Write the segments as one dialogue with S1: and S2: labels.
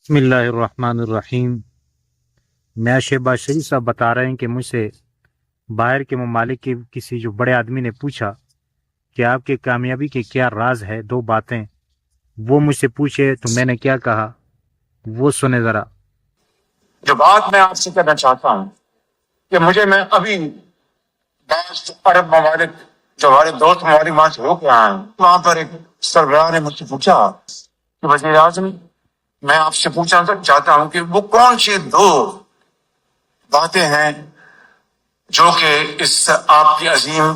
S1: بسم اللہ الرحمن الرحیم۔ میں شہباز شریف صاحب بتا رہے ہیں کہ مجھ سے باہر کے ممالک کے کسی جو بڑے آدمی نے پوچھا کہ آپ کے کامیابی کے کیا راز ہے، دو باتیں وہ مجھ سے پوچھے تو میں نے کیا کہا، وہ سنیں ذرا۔
S2: جو بات میں آپ سے کرنا چاہتا ہوں کہ میں ابھی بعض عرب ممالک جو ہمارے دوست ممالک وہاں سے ہو کے آئے ہیں، وہاں پر ایک سربراہ نے مجھ سے پوچھا کہ وزیر اعظم، میں آپ سے پوچھنا چاہتا ہوں کہ وہ کون سی دو باتیں ہیں جو کہ اس آپ کی عظیم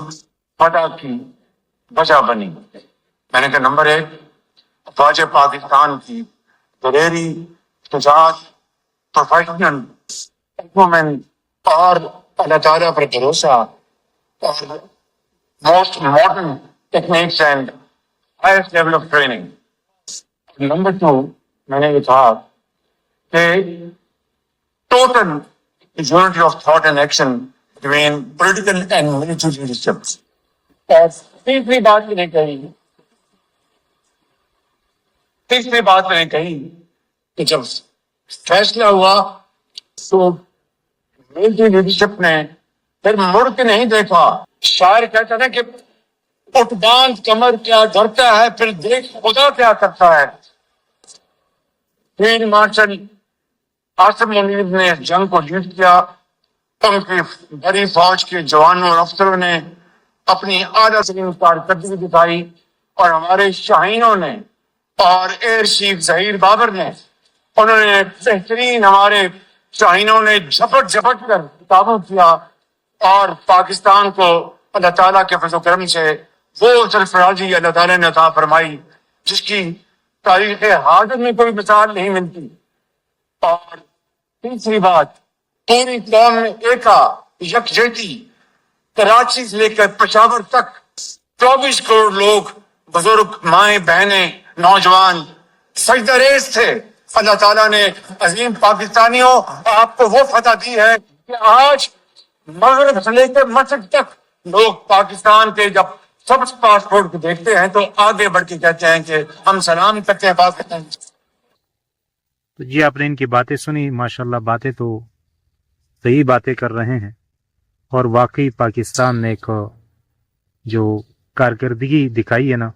S2: فتح کی وجہ بنی۔ میں نے کہا نمبر ایک، افواج پاکستان کی دلیری، شجاعت، پروفیشنل وومن اور اللہ تعالیٰ پر بھروسہ اور most modern techniques and highest level of training. Number two, میں نے یہ کہا کہ total unity of thought and action between political and military leadership. اور تیسری بات میں نے کہی کہ جب فیصلہ ہوا تو ملٹری لیڈرشپ نے پھر مڑ کے نہیں دیکھا۔ شاعر کہتا تھا کہ اٹھ باندھ کمر کیا ڈرتا ہے، پھر دیکھ خدا کیا کرتا ہے۔ فیلڈ مارشل آصف منیر نے اس جنگ کو جیت کیا، ان کی بڑی فوج کے جوانوں اور افسروں نے اپنی اعلیٰ ترین کارکردگی دکھائی، اور ہمارے شاہینوں نے اور ایئر چیف ظہیر بابر نے، انہوں نے بہترین، ہمارے شاہینوں نے جھپٹ کر قابو کیا، اور پاکستان کو اللہ تعالیٰ کے فضل و کرم سے وہ سرفرازی اللہ تعالیٰ نے عطا فرمائی جس کی تاریخ حاضر میں کوئی مثال نہیں ملتی۔ اور تیسری بات، پوری قوم میں ایکا، یکجہتی، کراچی سے لے کر پشاور تک 24 کروڑ لوگ، بزرگ، مائیں، بہنیں، نوجوان سجدہ ریز تھے۔ اللہ تعالیٰ نے عظیم پاکستانیوں آپ کو وہ فتح دی ہے کہ آج مغرب سے لے کر مشرق تک لوگ پاکستان کے جب سب پاسپورٹ کو دیکھتے ہیں تو آگے بڑھ کے کہتے ہیں کہ ہم سلام کرتے ہیں پاکستان۔
S1: تو جی آپ نے ان کی باتیں سنی، ماشاءاللہ باتیں تو صحیح باتیں کر رہے ہیں، اور واقعی پاکستان نے ایک جو کارکردگی دکھائی ہے نا،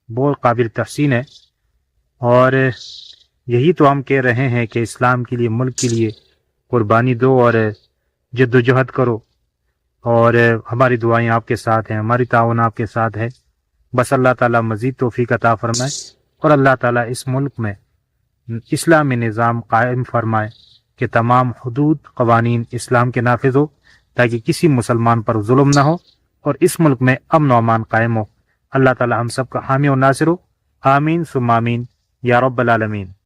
S1: بہت قابل تحسین ہے۔ اور یہی تو ہم کہہ رہے ہیں کہ اسلام کے لیے، ملک کے لیے قربانی دو اور جد و جہد کرو، اور ہماری دعائیں آپ کے ساتھ ہیں، ہماری تعاون آپ کے ساتھ ہے۔ بس اللہ تعالیٰ مزید توفیق عطا فرمائے، اور اللہ تعالیٰ اس ملک میں اسلامی نظام قائم فرمائے کہ تمام حدود، قوانین اسلام کے نافذ ہو، تاکہ کسی مسلمان پر ظلم نہ ہو اور اس ملک میں امن و امان قائم ہو۔ اللہ تعالیٰ ہم سب کا حامی و ناصر ہو، آمین ثم آمین یا رب العالمین۔